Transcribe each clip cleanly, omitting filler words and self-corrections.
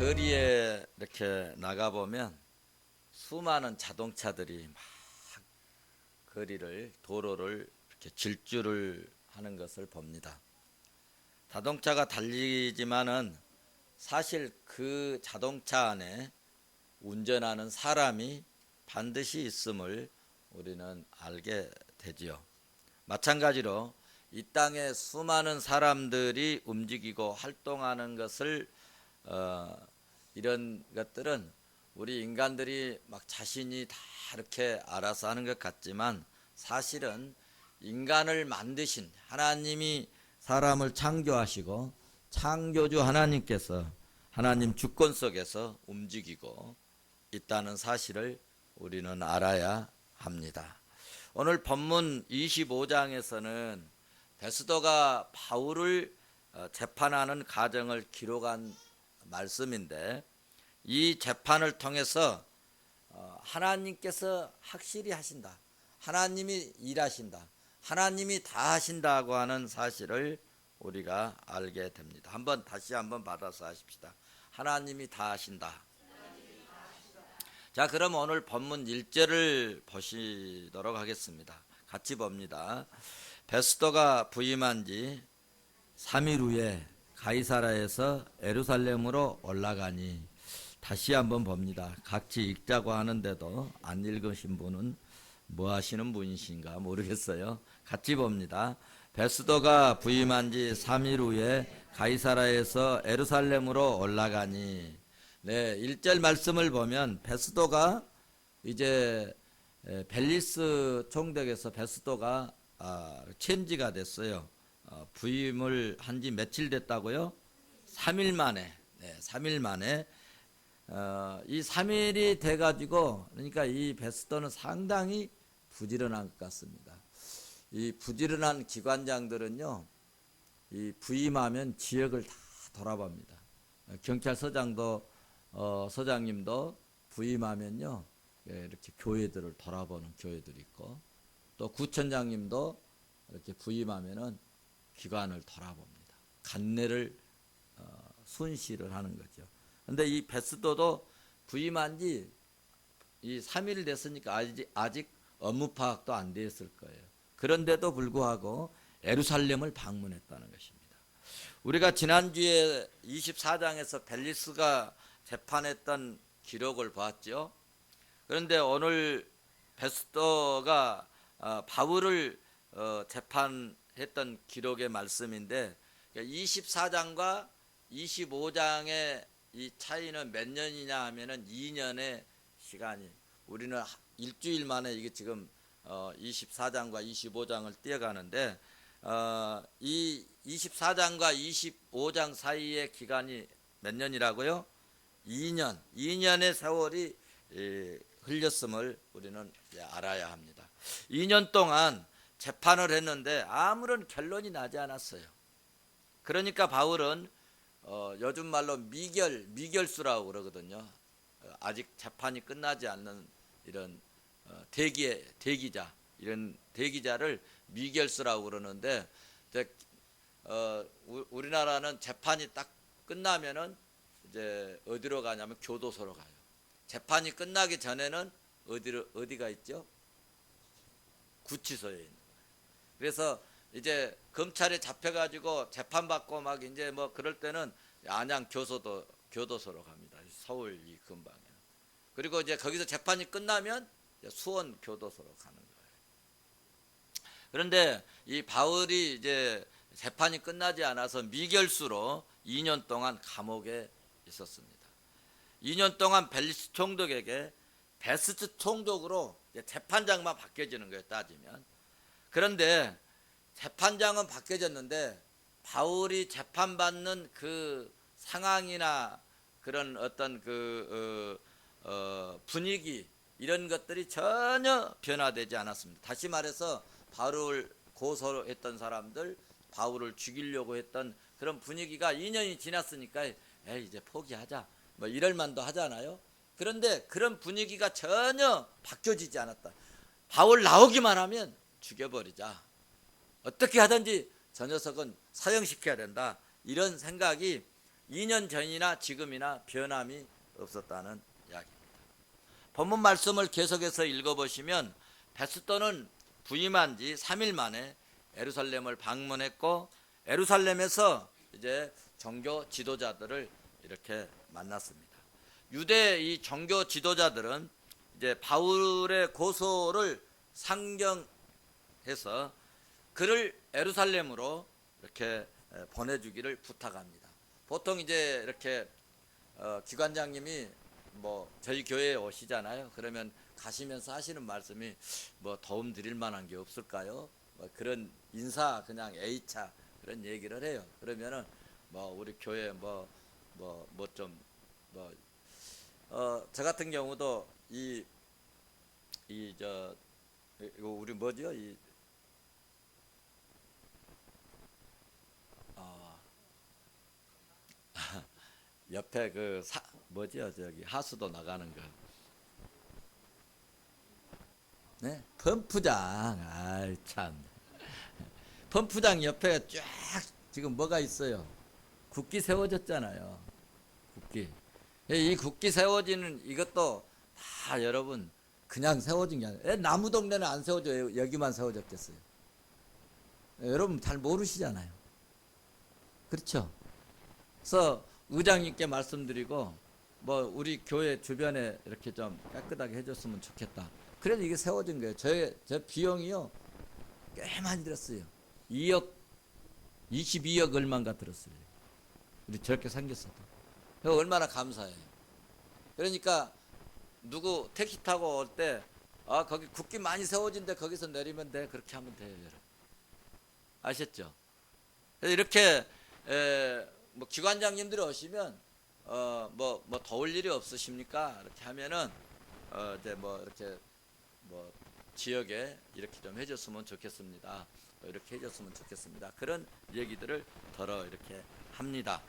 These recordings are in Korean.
거리에 이렇게 나가보면 수많은 자동차들이 막 도로를 이렇게 질주를 하는 것을 봅니다. 자동차가 달리지만은 사실 그 자동차 안에 운전하는 사람이 반드시 있음을 우리는 알게 되지요. 마찬가지로 이 땅에 수많은 사람들이 움직이고 활동하는 것을 이런 것들은 우리 인간들이 막 자신이 다 이렇게 알아서 하는 것 같지만 사실은 인간을 만드신 하나님이 사람을 창조하시고 창조주 하나님께서 하나님 주권 속에서 움직이고 있다는 사실을 우리는 알아야 합니다. 오늘 본문 25장에서는 베스도가 바울을 재판하는 과정을 기록한 말씀인데 이 재판을 통해서 하나님께서 확실히 하신다. 하나님이 일하신다. 하나님이 다 하신다고 하는 사실을 우리가 알게 됩니다. 다시 한번 받아서 하십시다. 하나님이 다 하신다. 자, 그럼 오늘 본문 1절을 보시도록 하겠습니다. 같이 봅니다. 베스도가 부임한 지 3일 후에 가이사라에서 예루살렘으로 올라가니 다시 한번 봅니다. 같이 읽자고 하는데도 안 읽으신 분은 뭐 하시는 분이신가 모르겠어요. 같이 봅니다. 베스도가 부임한 지 3일 후에 가이사라에서 예루살렘으로 올라가니 네, 1절 말씀을 보면 베스도가 이제 벨리스 총독에서 베스도가 체인지가 됐어요. 부임을 한 지 며칠 됐다고요? 3일 만에. 네, 3일 만에 이 3일이 돼가지고 그러니까 이 베스도는 상당히 부지런한 것 같습니다. 이 부지런한 기관장들은요, 이 부임하면 지역을 다 돌아봅니다. 경찰서장도 서장님도 부임하면요, 이렇게 교회들을 돌아보는 교회들이 있고 또 구청장님도 이렇게 부임하면은 기관을 돌아봅니다. 간내를 순시를 하는 거죠. 근데 이 베스도도 부임한 지 이 3일 됐으니까 아직 업무 파악도 안 됐을 거예요. 그런데도 불구하고 예루살렘을 방문했다는 것입니다. 우리가 지난주에 24장에서 벨리스가 재판했던 기록을 보았죠. 그런데 오늘 베스도가 바울을 재판했던 기록의 말씀인데 24장과 25장의 이 차이는 몇 년이냐 하면은 2년의 시간이, 우리는 일주일 만에 이게 지금 24장과 25장을 뛰어가는데 이 24장과 25장 사이의 기간이 몇 년이라고요? 2년의 세월이 흘렸음을 우리는 알아야 합니다. 2년 동안 재판을 했는데 아무런 결론이 나지 않았어요. 그러니까 바울은 요즘 말로 미결수라고 그러거든요. 아직 재판이 끝나지 않는 이런 대기자, 이런 대기자를 미결수라고 그러는데 우리나라는 재판이 딱 끝나면은 이제 어디로 가냐면 교도소로 가요. 재판이 끝나기 전에는 어디가 있죠? 구치소에 있는 거예요. 그래서 이제 검찰에 잡혀가지고 재판받고 막 이제 뭐 그럴 때는 안양 교도소로 갑니다. 서울 이 근방에. 그리고 이제 거기서 재판이 끝나면 수원 교도소로 가는 거예요. 그런데 이 바울이 이제 재판이 끝나지 않아서 미결수로 2년 동안 감옥에 있었습니다. 2년 동안 벨리스 총독에게 베스트 총독으로 재판장만 바뀌어지는 거예요, 따지면. 그런데 재판장은 바뀌어졌는데 바울이 재판받는 그 상황이나 그런 어떤 분위기 이런 것들이 전혀 변화되지 않았습니다. 다시 말해서 바울을 고소했던 사람들, 바울을 죽이려고 했던 그런 분위기가 2년이 지났으니까 이제 포기하자 뭐 이럴 만도 하잖아요. 그런데 그런 분위기가 전혀 바뀌어지지 않았다. 바울 나오기만 하면 죽여버리자. 어떻게 하든지 저 녀석은 사형시켜야 된다. 이런 생각이 2년 전이나 지금이나 변함이 없었다는 이야기입니다. 본문 말씀을 계속해서 읽어보시면 베스도는 부임한 지 3일 만에 예루살렘을 방문했고 예루살렘에서 이제 종교 지도자들을 이렇게 만났습니다. 유대 이 종교 지도자들은 이제 바울의 고소를 상정해서 그를 예루살렘으로 이렇게 보내주기를 부탁합니다. 보통 이제 이렇게 기관장님이 뭐 저희 교회에 오시잖아요. 그러면 가시면서 하시는 말씀이 뭐 도움 드릴 만한 게 없을까요? 뭐 그런 인사 그냥 A차 그런 얘기를 해요. 그러면은 뭐 우리 교회 저 같은 경우도 이거 우리 뭐죠? 옆에 뭐죠? 저기 하수도 나가는 거. 네? 펌프장. 아이 참. 펌프장 옆에 쫙 지금 뭐가 있어요? 국기 세워졌잖아요. 국기. 이 국기 세워지는 이것도 다 여러분 그냥 세워진 게 아니에요. 나무 동네는 안 세워져요. 여기만 세워졌겠어요. 여러분 잘 모르시잖아요. 그렇죠? 그래서 의장님께 말씀드리고 뭐 우리 교회 주변에 이렇게 좀 깨끗하게 해줬으면 좋겠다. 그래서 이게 세워진 거예요. 저 비용이요 꽤 많이 들었어요. 22억 얼마인가 들었어요. 우리 저렇게 생겼어도. 얼마나 감사해요. 그러니까 누구 택시 타고 올 때 거기 국기 많이 세워진데 거기서 내리면 돼. 그렇게 하면 돼요, 여러분. 아셨죠? 이렇게 뭐 기관장님들이 오시면 뭐 더울 일이 없으십니까? 이렇게 하면은 이제 뭐 이렇게 뭐 지역에 이렇게 좀 해줬으면 좋겠습니다. 이렇게 해줬으면 좋겠습니다. 그런 얘기들을 이렇게 합니다.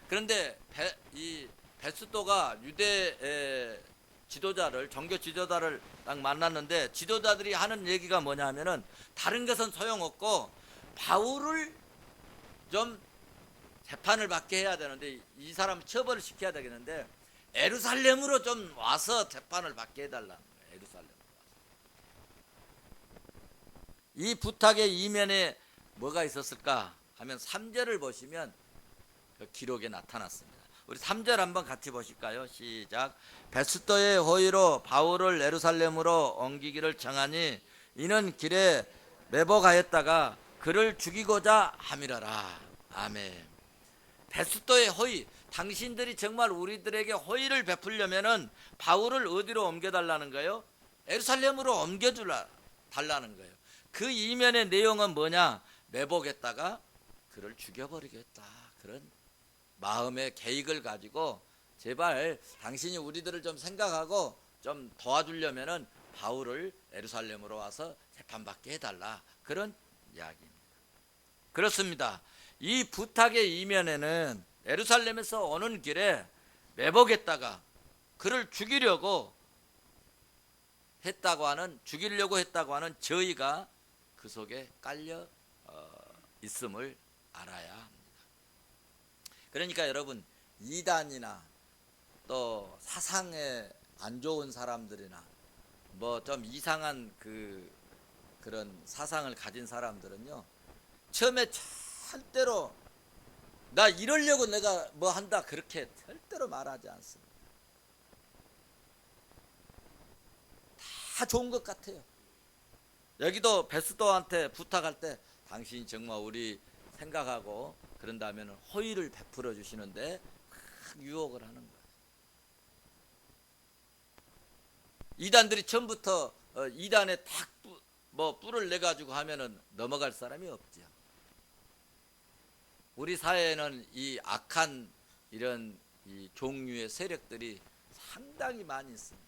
그런데 이 베스도가 유대 지도자를 종교 지도자를 딱 만났는데 지도자들이 하는 얘기가 뭐냐면은 다른 것은 소용없고 바울을 좀 재판을 받게 해야 되는데 이 사람 처벌을 시켜야 되겠는데 예루살렘으로 좀 와서 재판을 받게 해달라는 거예요. 예루살렘으로 와서. 이 부탁의 이면에 뭐가 있었을까 하면 3절을 보시면 그 기록에 나타났습니다. 우리 3절 한번 같이 보실까요? 시작. 베스도의 호의로 바울을 예루살렘으로 옮기기를 청하니 이는 길에 매복하였다가 그를 죽이고자 함이라라. 아멘. 베스도의 호의, 당신들이 정말 우리들에게 호의를 베풀려면은 바울을 어디로 옮겨달라는 거예요? 예루살렘으로 옮겨달라는 거예요. 그 이면의 내용은 뭐냐? 매복했다가 그를 죽여버리겠다. 그런 마음의 계획을 가지고 제발 당신이 우리들을 좀 생각하고 좀 도와주려면은 바울을 예루살렘으로 와서 재판받게 해달라. 그런 이야기입니다. 그렇습니다. 이 부탁의 이면에는 예루살렘에서 오는 길에 매복했다가 그를 죽이려고 했다고 하는 저희가 그 속에 깔려 있음을 알아야 합니다. 그러니까 여러분 이단이나 또 사상에 안 좋은 사람들이나 뭐 좀 이상한 그런 사상을 가진 사람들은요 처음에 절대로 나 이러려고 내가 뭐 한다 그렇게 절대로 말하지 않습니다. 다 좋은 것 같아요. 여기도 베스도한테 부탁할 때 당신이 정말 우리 생각하고 그런다면 호의를 베풀어 주시는데 막 유혹을 하는 거예요. 이단들이 처음부터 이단에 탁 뿔을 내 가지고 하면은 넘어갈 사람이 없죠. 우리 사회에는 이 악한 이런 이 종류의 세력들이 상당히 많이 있습니다.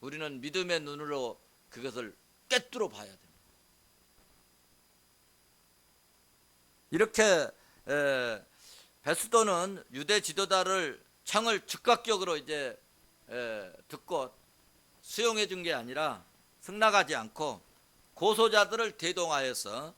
우리는 믿음의 눈으로 그것을 꿰뚫어 봐야 됩니다. 이렇게 베스도는 유대 지도자를 청을 즉각적으로 이제 듣고 수용해 준 게 아니라 승낙하지 않고 고소자들을 대동하여서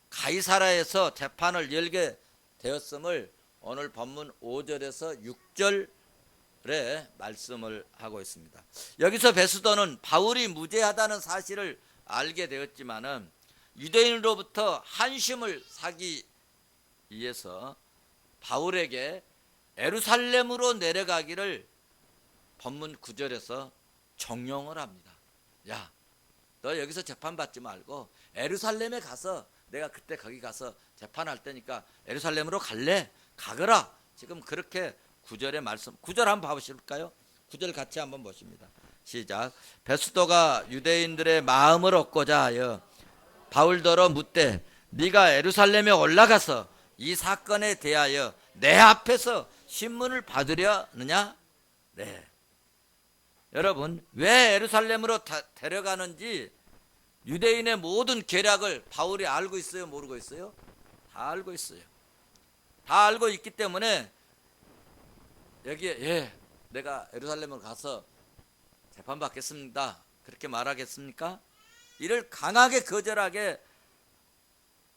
가이사라에서 재판을 열게 되었음을 오늘 본문 5절에서 6절에 말씀을 하고 있습니다. 여기서 베스도는 바울이 무죄하다는 사실을 알게 되었지만은 유대인으로부터 한심을 사기 위해서 바울에게 예루살렘으로 내려가기를 본문 9절에서 종용을 합니다. 야, 너 여기서 재판받지 말고 예루살렘에 가서 내가 그때 거기 가서 재판할 테니까 예루살렘으로 갈래? 가거라. 지금 그렇게 9절의 말씀, 9절 한번 봐보실까요? 9절 같이 한번 보십니다. 시작. 베스도가 유대인들의 마음을 얻고자 하여 바울더러 묻되 네가 예루살렘에 올라가서 이 사건에 대하여 내 앞에서 신문을 받으려느냐? 네. 여러분, 왜 예루살렘으로 데려가는지 유대인의 모든 계략을 바울이 알고 있어요? 모르고 있어요? 다 알고 있어요. 다 알고 있기 때문에 여기에 내가 예루살렘으로 가서 재판받겠습니다. 그렇게 말하겠습니까? 이를 강하게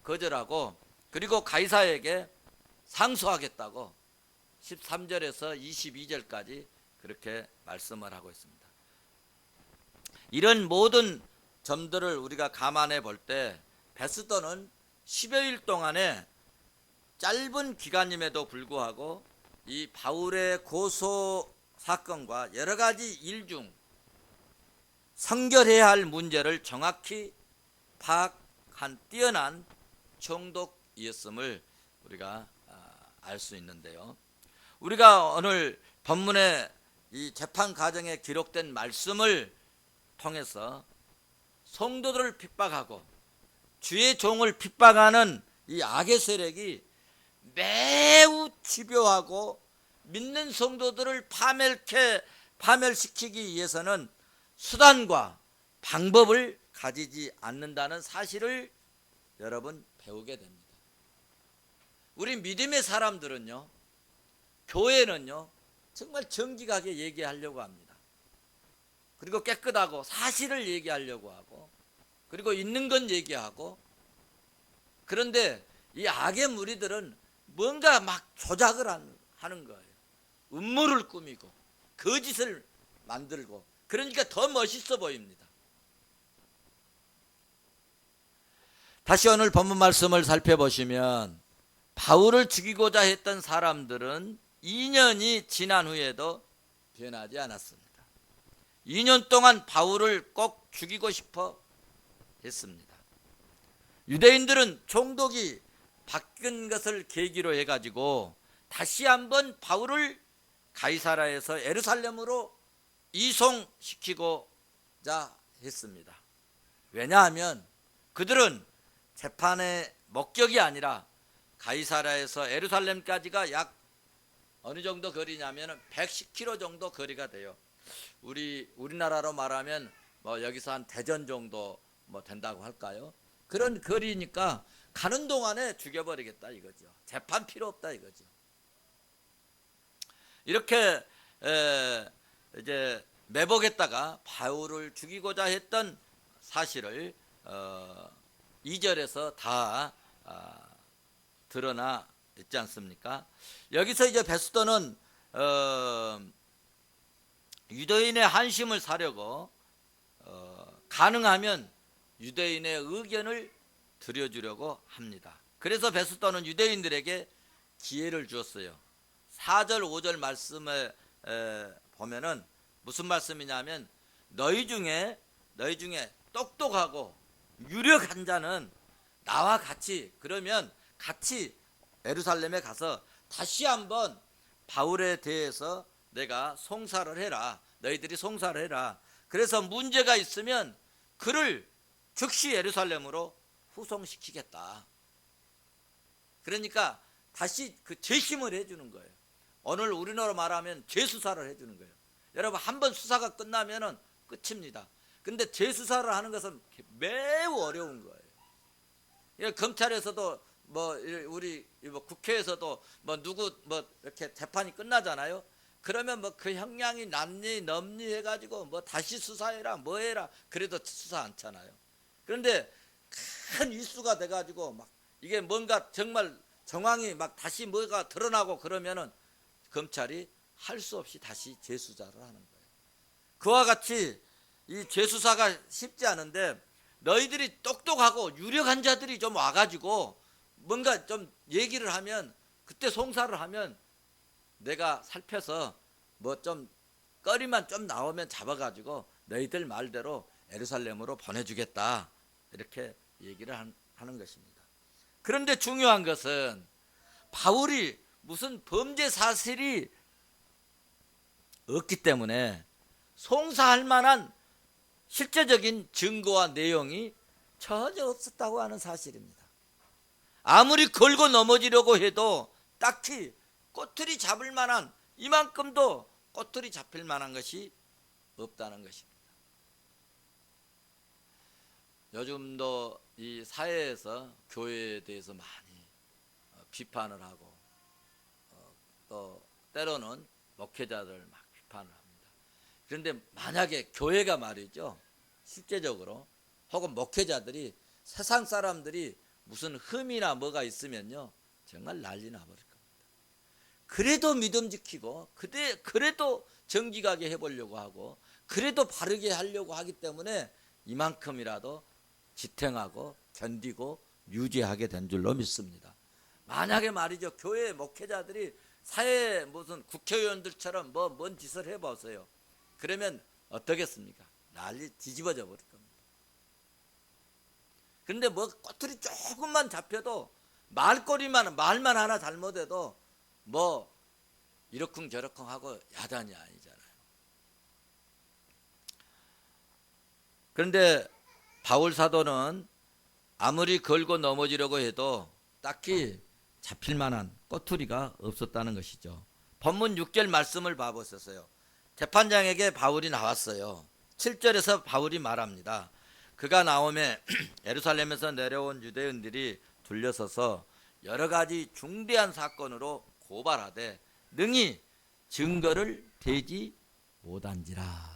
거절하고 그리고 가이사에게 상소하겠다고 13절에서 22절까지 그렇게 말씀을 하고 있습니다. 이런 모든 점들을 우리가 감안해 볼 때 베스도는 10여일 동안에 짧은 기간임에도 불구하고 이 바울의 고소 사건과 여러 가지 일 중 성결해야 할 문제를 정확히 파악한 뛰어난 총독이었음을 우리가 알 수 있는데요. 우리가 오늘 본문의 이 재판 과정에 기록된 말씀을 통해서 성도들을 핍박하고 주의 종을 핍박하는 이 악의 세력이 매우 집요하고 믿는 성도들을 파멸시키기 위해서는 수단과 방법을 가지지 않는다는 사실을 여러분 배우게 됩니다. 우리 믿음의 사람들은요, 교회는요, 정말 정직하게 얘기하려고 합니다. 그리고 깨끗하고 사실을 얘기하려고 하고 그리고 있는 건 얘기하고, 그런데 이 악의 무리들은 뭔가 막 조작을 하는 거예요. 음모를 꾸미고 거짓을 만들고, 그러니까 더 멋있어 보입니다. 다시 오늘 본문 말씀을 살펴보시면 바울을 죽이고자 했던 사람들은 2년이 지난 후에도 변하지 않았습니다. 2년 동안 바울을 꼭 죽이고 싶어 했습니다. 유대인들은 총독이 바뀐 것을 계기로 해가지고 다시 한번 바울을 가이사라에서 예루살렘으로 이송시키고자 했습니다. 왜냐하면 그들은 재판의 목적이 아니라 가이사라에서 예루살렘까지가 약 어느 정도 거리냐면 110km 정도 거리가 돼요. 우리나라로 말하면 뭐 여기서 한 대전 정도 뭐 된다고 할까요? 그런 거리니까 가는 동안에 죽여버리겠다 이거죠. 재판 필요 없다 이거죠. 이렇게 이제 매복했다가 바울을 죽이고자 했던 사실을 2절에서 다 드러나 있지 않습니까? 여기서 이제 베스도는 유대인의 한심을 사려고 가능하면 유대인의 의견을 들여주려고 합니다. 그래서 베스도는 유대인들에게 기회를 주었어요. 4절 5절 말씀에 보면은 무슨 말씀이냐면 너희 중에 똑똑하고 유력한 자는 나와 같이, 그러면 같이 예루살렘에 가서 다시 한번 바울에 대해서 내가 송사를 해라. 너희들이 송사를 해라. 그래서 문제가 있으면 그를 즉시 예루살렘으로 후송시키겠다. 그러니까 다시 그 재심을 해주는 거예요. 오늘 우리나라로 말하면 재수사를 해주는 거예요. 여러분, 한번 수사가 끝나면은 끝입니다. 근데 재수사를 하는 것은 매우 어려운 거예요. 검찰에서도 뭐 우리 뭐 국회에서도 뭐 누구 뭐 이렇게 재판이 끝나잖아요. 그러면 뭐 그 형량이 남니 넘니 해가지고 뭐 다시 수사해라 뭐 해라 그래도 수사 않잖아요. 그런데 큰 이슈가 돼가지고 막 이게 뭔가 정말 정황이 막 다시 뭐가 드러나고 그러면은 검찰이 할 수 없이 다시 재수사를 하는 거예요. 그와 같이 이 재수사가 쉽지 않은데 너희들이 똑똑하고 유력한 자들이 좀 와가지고 뭔가 좀 얘기를 하면 그때 송사를 하면 내가 살펴서 뭐 좀 거리만 좀 나오면 잡아가지고 너희들 말대로 예루살렘으로 보내주겠다 이렇게 얘기를 하는 것입니다. 그런데 중요한 것은 바울이 무슨 범죄 사실이 없기 때문에 송사할 만한 실제적인 증거와 내용이 전혀 없었다고 하는 사실입니다. 아무리 걸고 넘어지려고 해도 딱히 꼬투리 잡을 만한 이만큼도 꼬투리 잡힐 만한 것이 없다는 것입니다. 요즘도 이 사회에서 교회에 대해서 많이 비판을 하고 또 때로는 목회자들 막 비판을 합니다. 그런데 만약에 교회가 말이죠, 실제적으로 혹은 목회자들이 세상 사람들이 무슨 흠이나 뭐가 있으면요 정말 난리 나버릴 겁니다. 그래도 믿음 지키고 그래도 정직하게 해보려고 하고 그래도 바르게 하려고 하기 때문에 이만큼이라도 지탱하고 견디고 유지하게 된 줄로 믿습니다. 만약에 말이죠 교회 목회자들이 사회 무슨 국회의원들처럼 뭔 짓을 해보세요. 그러면 어떻겠습니까? 난리 뒤집어져 버릴 겁니다. 그런데 뭐 꼬투리 조금만 잡혀도 말만 하나 잘못해도 뭐 이러쿵저러쿵 하고 야단이 아니잖아요. 그런데 바울 사도는 아무리 걸고 넘어지려고 해도 딱히 잡힐 만한 꼬투리가 없었다는 것이죠. 본문 6절 말씀을 봐보셨어요. 재판장에게 바울이 나왔어요. 7절에서 바울이 말합니다. 그가 나오매 예루살렘에서 내려온 유대인들이 둘러서서 여러 가지 중대한 사건으로 고발하되 능히 증거를 대지 못한지라.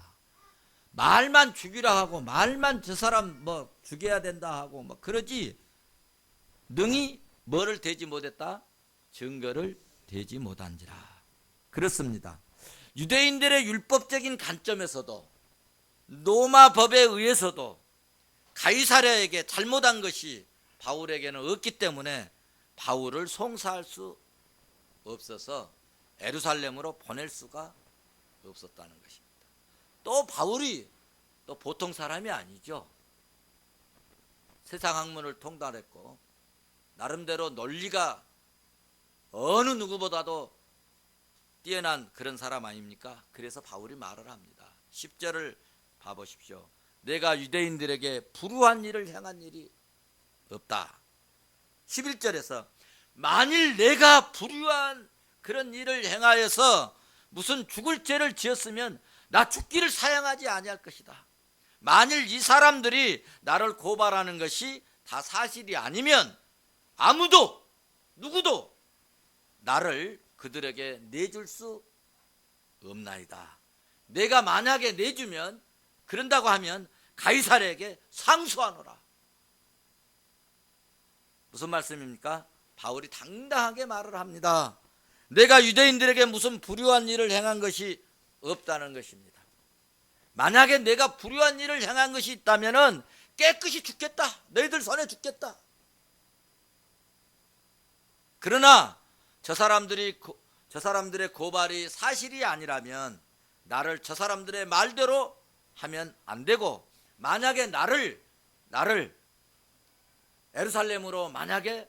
말만 죽이라 하고 말만 저 사람 뭐 죽여야 된다 하고 뭐 그러지 능히 뭐를 대지 못했다? 증거를 대지 못한지라. 그렇습니다. 유대인들의 율법적인 관점에서도 로마 법에 의해서도 가이사랴에게 잘못한 것이 바울에게는 없기 때문에 바울을 송사할 수 없어서 예루살렘으로 보낼 수가 없었다는 것입니다. 또 바울이 또 보통 사람이 아니죠. 세상 학문을 통달했고 나름대로 논리가 어느 누구보다도 뛰어난 그런 사람 아닙니까? 그래서 바울이 말을 합니다. 10절을 봐보십시오. 내가 유대인들에게 불우한 일을 행한 일이 없다. 11절에서 만일 내가 불우한 그런 일을 행하여서 무슨 죽을 죄를 지었으면 나 죽기를 사양하지 아니할 것이다. 만일 이 사람들이 나를 고발하는 것이 다 사실이 아니면 아무도 누구도 나를 그들에게 내줄 수 없나이다. 내가 만약에 내주면 그런다고 하면 가이사랴에게 상수하노라. 무슨 말씀입니까? 바울이 당당하게 말을 합니다. 내가 유대인들에게 무슨 불의한 일을 행한 것이 없다는 것입니다. 만약에 내가 불의한 일을 행한 것이 있다면 깨끗이 죽겠다. 너희들 손에 죽겠다. 그러나 저 사람들의 고발이 사실이 아니라면 나를 저 사람들의 말대로 하면 안 되고 만약에 나를 예루살렘으로 만약에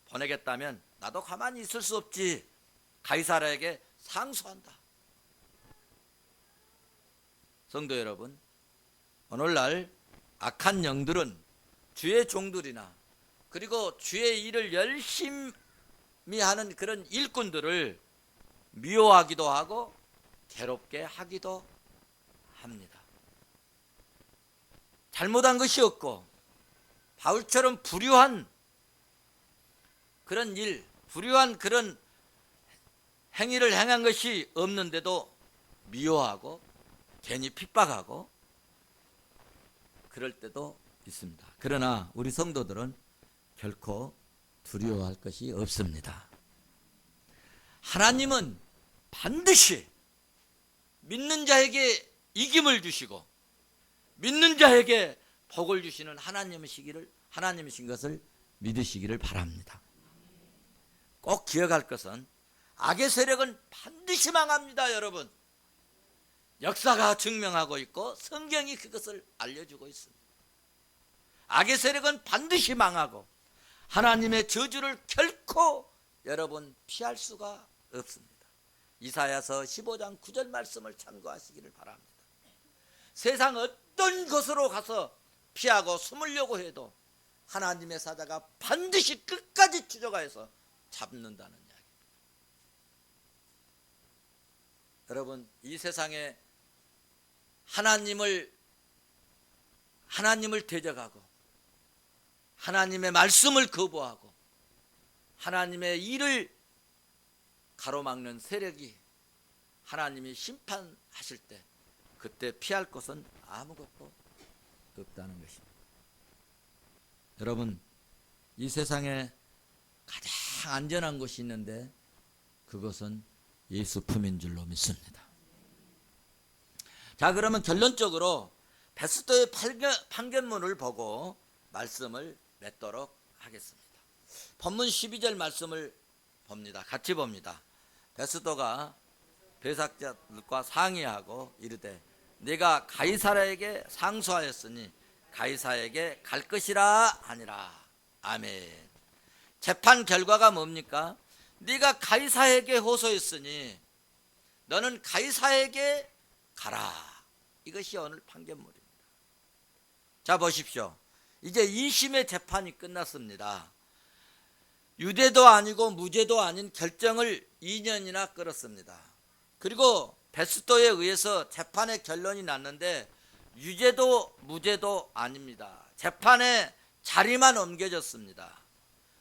보내겠다면 나도 가만히 있을 수 없지. 가이사랴에게 상수한다. 성도 여러분, 오늘날 악한 영들은 주의 종들이나 그리고 주의 일을 열심히 하는 그런 일꾼들을 미워하기도 하고 괴롭게 하기도 합니다. 잘못한 것이 없고 바울처럼 불의한 그런 일, 불의한 그런 행위를 행한 것이 없는데도 미워하고 괜히 핍박하고 그럴 때도 있습니다. 그러나 우리 성도들은 결코 두려워할 것이 없습니다. 하나님은 반드시 믿는 자에게 이김을 주시고 믿는 자에게 복을 주시는 하나님이신 것을 믿으시기를 바랍니다. 꼭 기억할 것은 악의 세력은 반드시 망합니다, 여러분. 역사가 증명하고 있고 성경이 그것을 알려주고 있습니다. 악의 세력은 반드시 망하고 하나님의 저주를 결코 여러분 피할 수가 없습니다. 이사야서 15장 9절 말씀을 참고하시기를 바랍니다. 세상 어떤 곳으로 가서 피하고 숨으려고 해도 하나님의 사자가 반드시 끝까지 추적하여서 잡는다는 이야기입니다. 여러분, 이 세상에 하나님을 대적하고 하나님의 말씀을 거부하고 하나님의 일을 가로막는 세력이 하나님이 심판하실 때 그때 피할 것은 아무것도 없다는 것입니다. 여러분, 이 세상에 가장 안전한 곳이 있는데 그것은 예수 품인 줄로 믿습니다. 자, 그러면 결론적으로 베스도의 판결문을 보고 말씀을 맺도록 하겠습니다. 본문 12절 말씀을 봅니다. 같이 봅니다. 베스도가 배삭자들과 상의하고 이르되 네가 가이사라에게 상소하였으니 가이사에게 갈 것이라 하니라. 아멘. 재판 결과가 뭡니까? 네가 가이사에게 호소했으니 너는 가이사에게 가라. 이것이 오늘 판결문입니다. 자, 보십시오. 이제 2심의 재판이 끝났습니다. 유죄도 아니고 무죄도 아닌 결정을 2년이나 끌었습니다. 그리고 베스도에 의해서 재판의 결론이 났는데 유죄도 무죄도 아닙니다. 재판의 자리만 옮겨졌습니다.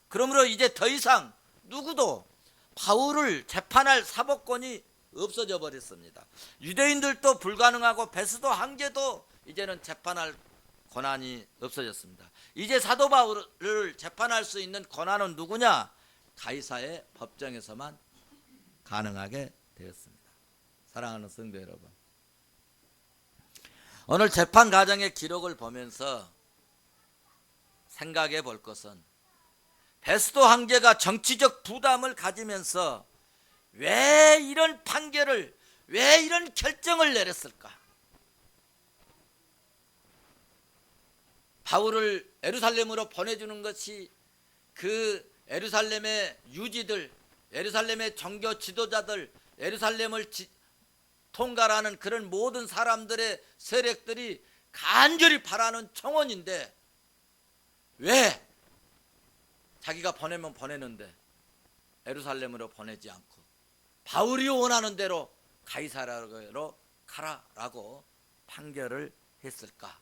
그러므로 이제 더 이상 누구도 바울을 재판할 사법권이 없어져 버렸습니다. 유대인들도 불가능하고 베스도 황제도 이제는 재판할 권한이 없어졌습니다. 이제 사도 바울을 재판할 수 있는 권한은 누구냐? 가이사의 법정에서만 가능하게 되었습니다. 사랑하는 성도 여러분, 오늘 재판 과정의 기록을 보면서 생각해 볼 것은 베스도 황제가 정치적 부담을 가지면서 왜 이런 판결을, 왜 이런 결정을 내렸을까? 바울을 예루살렘으로 보내주는 것이 그 예루살렘의 유지들, 예루살렘의 종교 지도자들, 예루살렘을 통갈하는 그런 모든 사람들의 세력들이 간절히 바라는 청원인데 왜 자기가 보내면 보내는데 예루살렘으로 보내지 않고 바울이 원하는 대로 가이사라로 가라라고 판결을 했을까?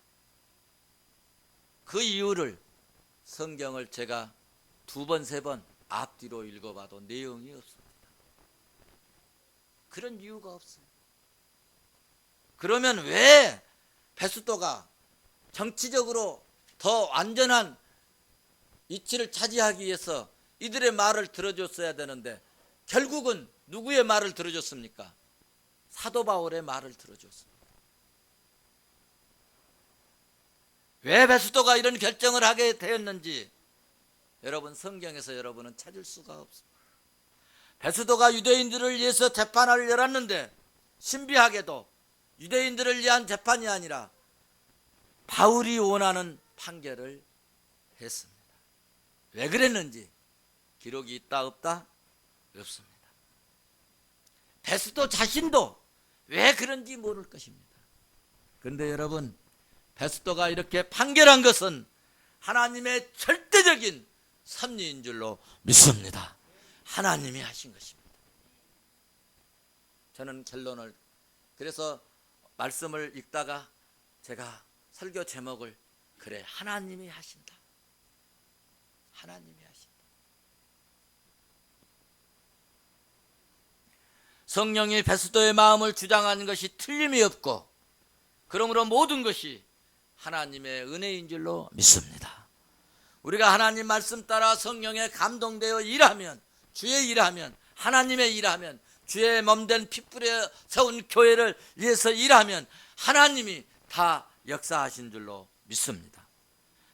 그 이유를 성경을 제가 2번, 3번 앞뒤로 읽어봐도 내용이 없습니다. 그런 이유가 없어요. 그러면 왜 베스도가 정치적으로 더 완전한 위치를 차지하기 위해서 이들의 말을 들어줬어야 되는데 결국은 누구의 말을 들어줬습니까? 사도 바울의 말을 들어줬습니다. 왜 베스도가 이런 결정을 하게 되었는지 여러분, 성경에서 여러분은 찾을 수가 없습니다. 베스도가 유대인들을 위해서 재판을 열었는데 신비하게도 유대인들을 위한 재판이 아니라 바울이 원하는 판결을 했습니다. 왜 그랬는지 기록이 있다 없다? 없습니다. 베스도 자신도 왜 그런지 모를 것입니다. 그런데 여러분, 베스도가 이렇게 판결한 것은 하나님의 절대적인 섭리인 줄로 믿습니다. 하나님이 하신 것입니다. 저는 결론을, 그래서 말씀을 읽다가 제가 설교 제목을 그래, 하나님이 하신다. 하나님이 하신다. 성령이 베스도의 마음을 주장하는 것이 틀림이 없고 그러므로 모든 것이 하나님의 은혜인 줄로 믿습니다. 우리가 하나님 말씀 따라 성령에 감동되어 일하면, 주의 일하면, 하나님의 일하면, 주의 몸된 핏불에 세운 교회를 위해서 일하면 하나님이 다 역사하신 줄로 믿습니다.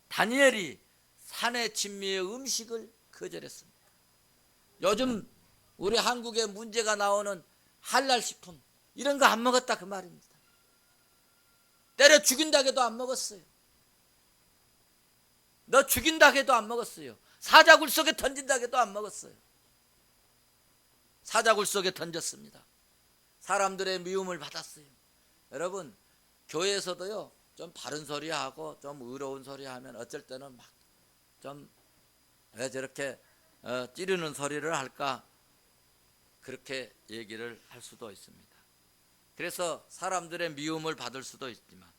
다니엘이 산의 진미의 음식을 거절했습니다. 요즘 우리 한국에 문제가 나오는 할랄 식품 이런 거 안 먹었다 그 말입니다. 때려 죽인다 해도 안 먹었어요. 너 죽인다 해도 안 먹었어요. 사자굴 속에 던진다 해도 안 먹었어요. 사자굴 속에 던졌습니다. 사람들의 미움을 받았어요. 여러분, 교회에서도요, 좀 바른 소리 하고 좀 의로운 소리 하면 어쩔 때는 막 좀 왜 저렇게 찌르는 소리를 할까, 그렇게 얘기를 할 수도 있습니다. 그래서 사람들의 미움을 받을 수도 있지만,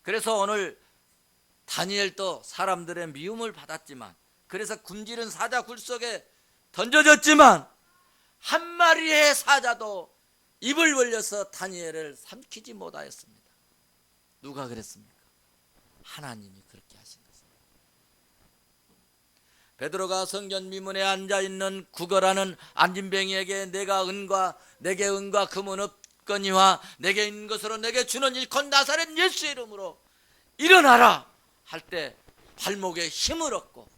그래서 오늘 다니엘도 사람들의 미움을 받았지만, 그래서 굶주린 사자 굴 속에 던져졌지만 한 마리의 사자도 입을 벌려서 다니엘을 삼키지 못하였습니다. 누가 그랬습니까? 하나님이 그렇게 하신 것입니다. 베드로가 성전 미문에 앉아있는 구걸하는 안진뱅이에게 내게 은과 금은 없거니와 내게 있는 것으로 내게 주는 일꾼 나사렛 예수의 이름으로 일어나라 할 때 발목에 힘을 얻고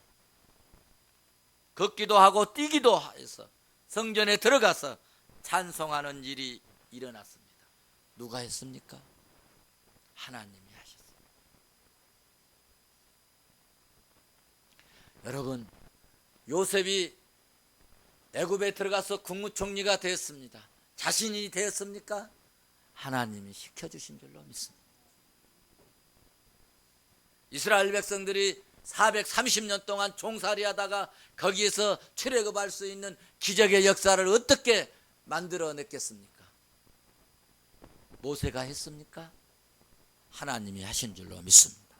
걷기도 하고 뛰기도 해서 성전에 들어가서 찬송하는 일이 일어났습니다. 누가 했습니까? 하나님이 하셨습니다. 여러분, 요셉이 애굽에 들어가서 국무총리가 되었습니다. 자신이 되었습니까? 하나님이 시켜주신 줄로 믿습니다. 이스라엘 백성들이 430년 동안 종살이하다가 거기에서 출애굽할 수 있는 기적의 역사를 어떻게 만들어냈겠습니까? 모세가 했습니까? 하나님이 하신 줄로 믿습니다.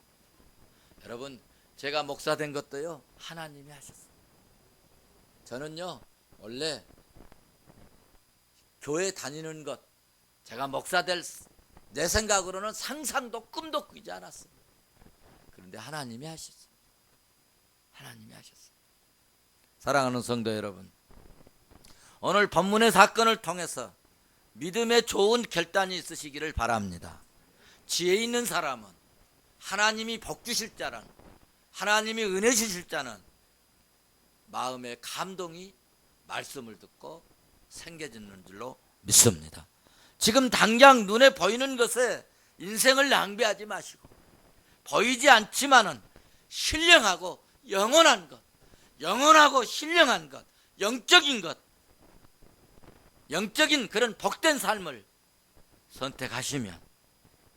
여러분, 제가 목사 된 것도요, 하나님이 하셨어요. 저는요, 원래 교회 다니는 것, 제가 목사 될 내 생각으로는 상상도 꿈도 꾸지 않았어요. 그런데 하나님이 하셨어요. 하나님이 하셨어요. 사랑하는 성도 여러분, 오늘 본문의 사건을 통해서 믿음의 좋은 결단이 있으시기를 바랍니다. 지혜 있는 사람은, 하나님이 복 주실 자는, 하나님이 은혜 주실 자는 마음의 감동이 말씀을 듣고 생겨지는 줄로 믿습니다. 지금 당장 눈에 보이는 것에 인생을 낭비하지 마시고, 보이지 않지만은 신령하고 영원한 것, 영원하고 신령한 것, 영적인 것, 영적인 그런 복된 삶을 선택하시면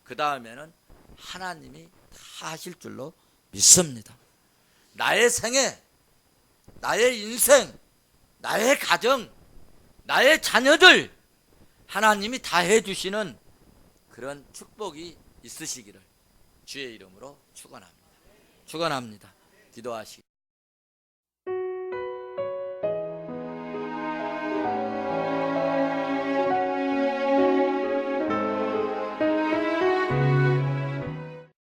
그 다음에는 하나님이 다 하실 줄로 믿습니다. 나의 생애, 나의 인생, 나의 가정, 나의 자녀들 하나님이 다 해주시는 그런 축복이 있으시기를 주의 이름으로 축원합니다. 축원합니다. 기도하시기